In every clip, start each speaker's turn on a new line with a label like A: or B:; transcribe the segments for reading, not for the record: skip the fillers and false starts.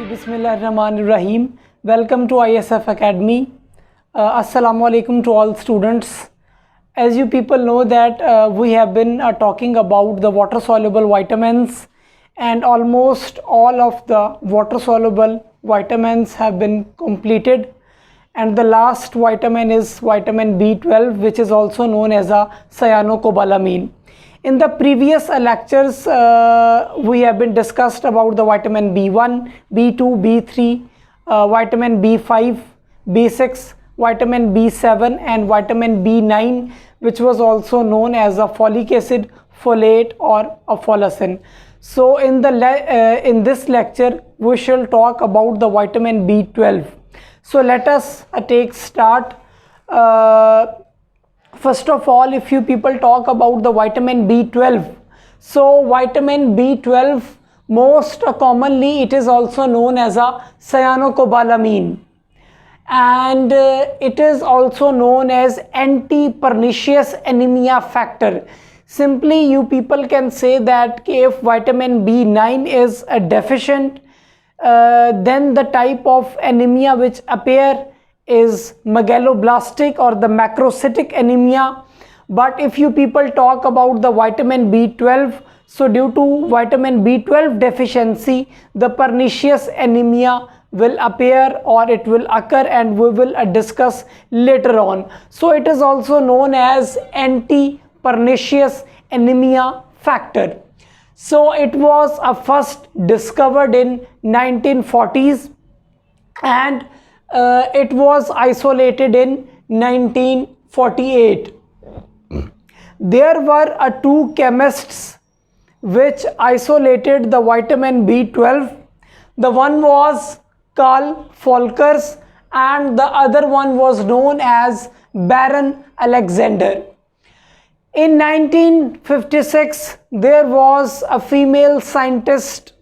A: Bismillahirrahmanirrahim. Welcome to ISF Academy. Assalamu alaikum to all students. As you people know that we have been talking about the water soluble vitamins, and almost all of the water soluble vitamins have been completed, and the last vitamin is vitamin B12, which is also known as a cyanocobalamin. In the previous lectures, we have been discussed about the vitamin B1, B2, B3, vitamin B5, B6, vitamin B7 and vitamin B9, which was also known as a folic acid, folate or a folacin. So in this lecture, we shall talk about the vitamin B12. So let us take start. First of all, if you people talk about the vitamin B12, so vitamin B12 most commonly it is also known as a cyanocobalamin, and it is also known as anti-pernicious anemia factor. Simply you people can say that if vitamin B9 is deficient, then the type of anemia which appear is megaloblastic or the macrocytic anemia. But if you people talk about the vitamin B12, so due to vitamin B12 deficiency, the pernicious anemia will appear or it will occur, and we will discuss later on. So it is also known as anti-pernicious anemia factor. So it was first discovered in 1940s, and it was isolated in 1948. There were two chemists which isolated the vitamin B12. The one was Carl Volckers and the other one was known as Baron Alexander. In 1956, there was a female scientist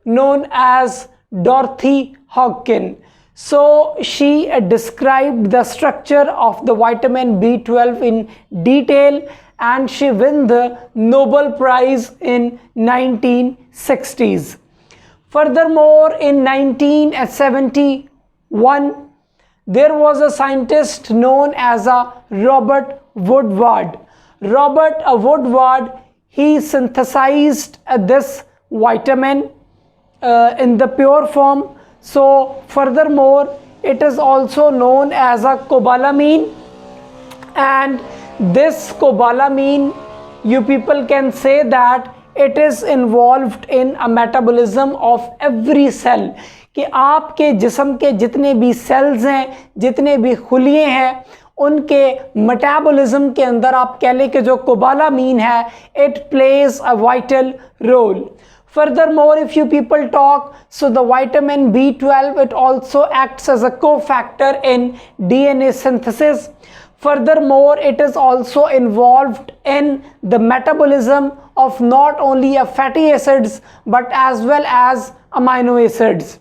A: known as Dorothy Hodgkin. So she described the structure of the vitamin B12 in detail, and she won the Nobel Prize in 1960s. Furthermore, in 1971, there was a scientist known as Robert Woodward. Robert Woodward, he synthesized this vitamin in the pure form. So furthermore, it is also known as a cobalamin, and this cobalamin, you people can say that it is involved in a metabolism of every cell. कि आपके जिस्म के जितने भी sales हैं, जितने भी खुलिए हैं, उनके मेटाबॉलिज्म के अंदर आप कह लें कि जो कोबालामीन है, it plays a vital role. Furthermore, if you people talk, so the vitamin B12, it also acts as a cofactor in DNA synthesis. Furthermore, it is also involved in the metabolism of not only fatty acids but as well as amino acids.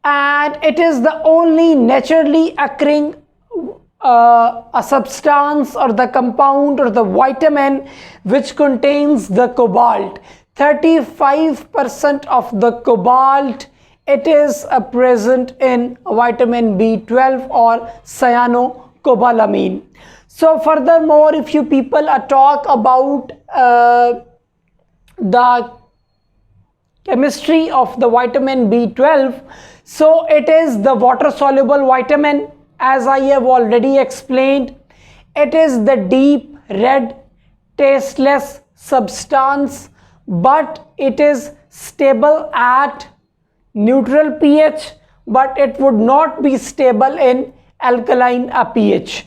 A: And it is the only naturally occurring a substance or the compound or the vitamin which contains the cobalt. 35% of the cobalt, it is present in vitamin B12 or cyanocobalamin. So furthermore, if you people talk about the chemistry of the vitamin B12, so it is the water soluble vitamin, as I have already explained. It is the deep red tasteless substance, but it is stable at neutral pH, but it would not be stable in alkaline pH.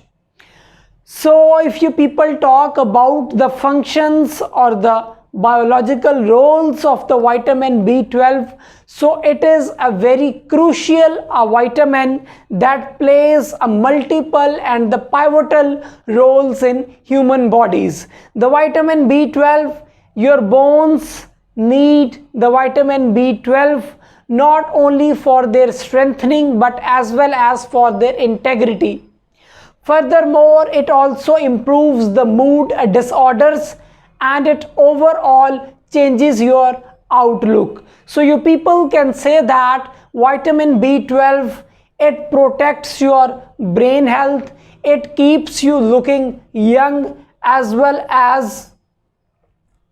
A: So if you people talk about the functions or the biological roles of the vitamin B12, so it is a very crucial vitamin that plays a multiple and the pivotal roles in human bodies. The vitamin B12, your bones need the vitamin B12 not only for their strengthening but as well as for their integrity. Furthermore, it also improves the mood disorders, and it overall changes your outlook. So you people can say that vitamin B12, it protects your brain health, it keeps you looking young as well as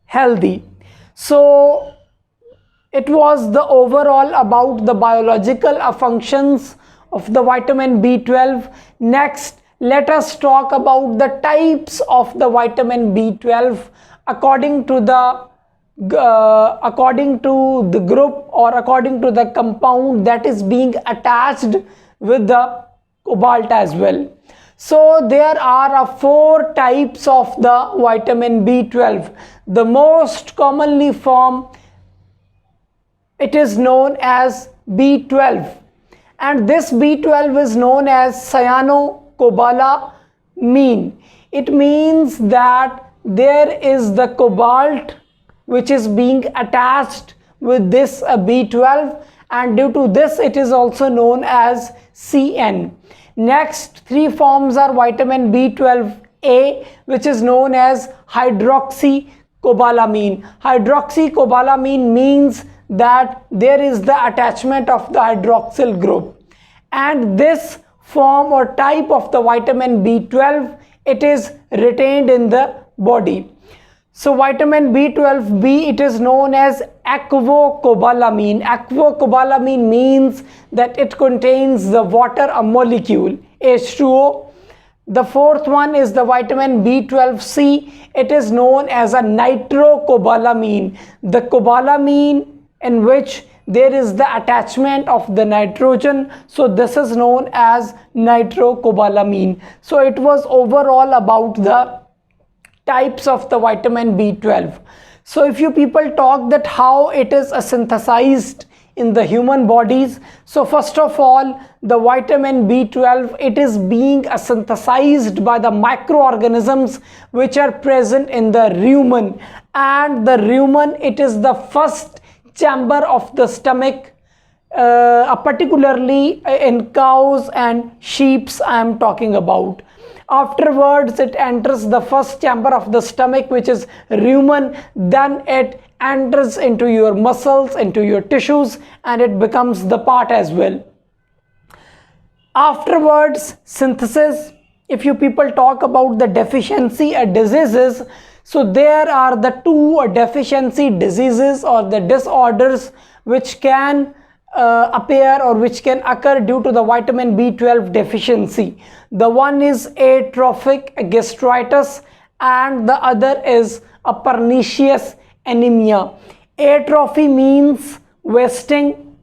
A: healthy. So it was the overall about the biological functions of the vitamin B12. Next, let us talk about the types of the vitamin B12 according to the group or according to the compound that is being attached with the cobalt as well. So there are 4 types of the vitamin B12. The most commonly form, it is known as B12, and this B12 is known as cyanocobalamin. It means that there is the cobalt which is being attached with this B12, and due to this it is also known as CN. Next 3 forms are vitamin B12A, which is known as hydroxycobalamin. Hydroxycobalamin means that there is the attachment of the hydroxyl group, and this form or type of the vitamin B12, it is retained in the body. So vitamin B12B, it is known as aquocobalamin. Aquocobalamin means that it contains the water molecule H2O. The 4th one is the vitamin B12C. It is known as a nitrocobalamin. The cobalamin in which there is the attachment of the nitrogen, so this is known as nitrocobalamin. So it was overall about the types of the vitamin B12. So if you people talk that how it is synthesized in the human bodies, so first of all, the vitamin B12, it is being synthesized by the microorganisms which are present in the rumen, and the rumen, it is the first chamber of the stomach, particularly in cows and sheeps I am talking about. Afterwards it enters the first chamber of the stomach, which is rumen, then it enters into your muscles, into your tissues, and it becomes the part as well. Afterwards, synthesis. If you people talk about the deficiency diseases, so there are the 2 deficiency diseases or the disorders which can appear or which can occur due to the vitamin B12 deficiency. The one is atrophic gastritis and the other is a pernicious anemia. Atrophy means wasting,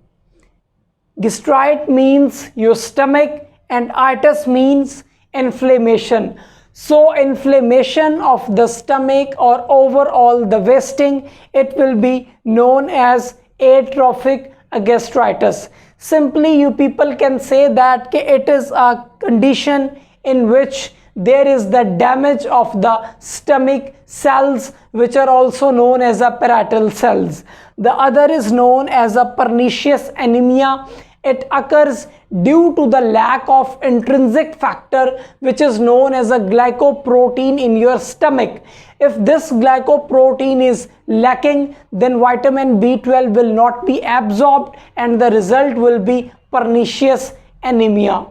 A: gastrite means your stomach, and itis means inflammation. So inflammation of the stomach or overall the wasting, it will be known as atrophic gastritis. Simply you people can say that it is a condition in which there is the damage of the stomach cells, which are also known as a parietal cells. The other is known as a pernicious anemia. It occurs due to the lack of intrinsic factor, which is known as a glycoprotein in your stomach. If this glycoprotein is lacking, then vitamin B12 will not be absorbed and the result will be pernicious anemia.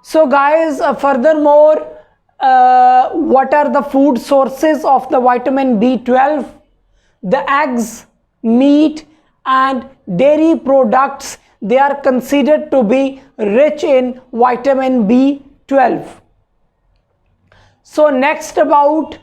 A: So guys, furthermore, what are the food sources of the vitamin B12? The eggs, meat and dairy products, they are considered to be rich in vitamin B12. So next about,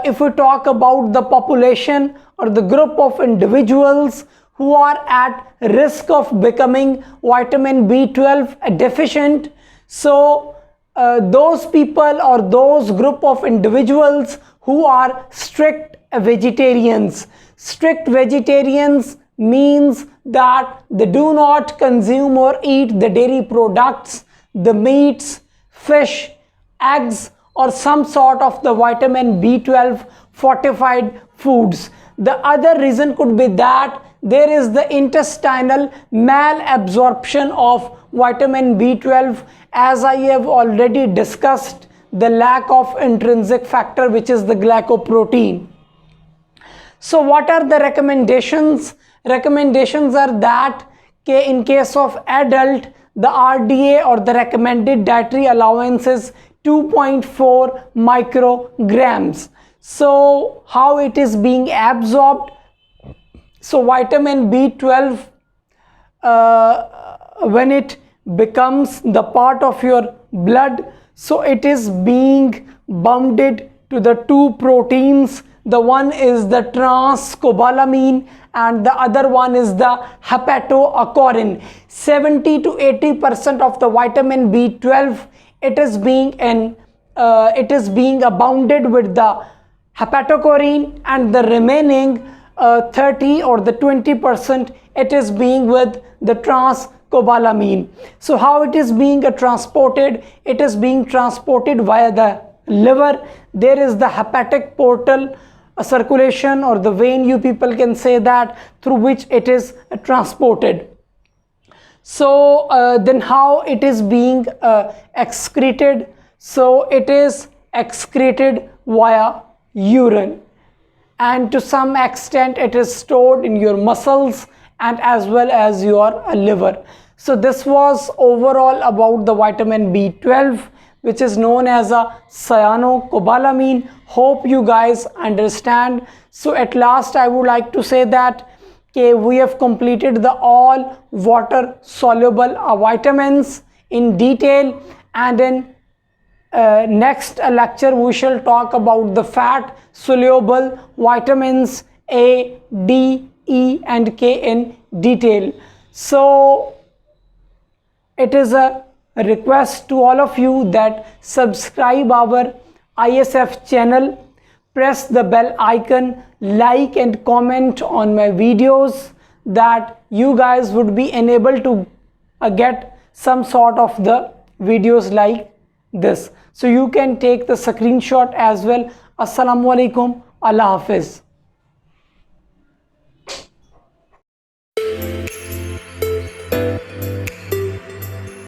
A: if we talk about the population or the group of individuals who are at risk of becoming vitamin B12 deficient, so those people or those group of individuals who are strict vegetarians. Strict vegetarians means that they do not consume or eat the dairy products, the meats, fish, eggs, or some sort of the vitamin B12 fortified foods. The other reason could be that there is the intestinal malabsorption of vitamin B12, as I have already discussed, the lack of intrinsic factor, which is the glycoprotein. So what are the recommendations? Recommendations are that in case of adult, the RDA or the recommended dietary allowance is 2.4 micrograms. So how it is being absorbed? So vitamin B12, when it becomes the part of your blood, so it is being bounded to the two proteins. The one is the transcobalamin and the other one is the hepatoacorin. 70 to 80% of the vitamin B12, it is being bounded with the hepatoacorin, and the remaining 30 or the 20%, it is being with the transcobalamin. So how it is being transported? It is being transported via the liver. There is the hepatic portal circulation, or the vein, you people can say that, through which it is transported. So then how it is being excreted? So it is excreted via urine, and to some extent it is stored in your muscles and as well as your liver. So this was overall about the vitamin B12, which is known as a cyanocobalamin. Hope you guys understand. So at last I would like to say that we have completed the all water soluble vitamins in detail, and in next lecture we shall talk about the fat soluble vitamins A, D, E and K in detail. So it is a request to all of you that subscribe our ISF channel, press the bell icon, like and comment on my videos, that you guys would be enabled to get some sort of the videos like this. So you can take the screenshot as well. Assalamu alaikum. Allah Hafiz.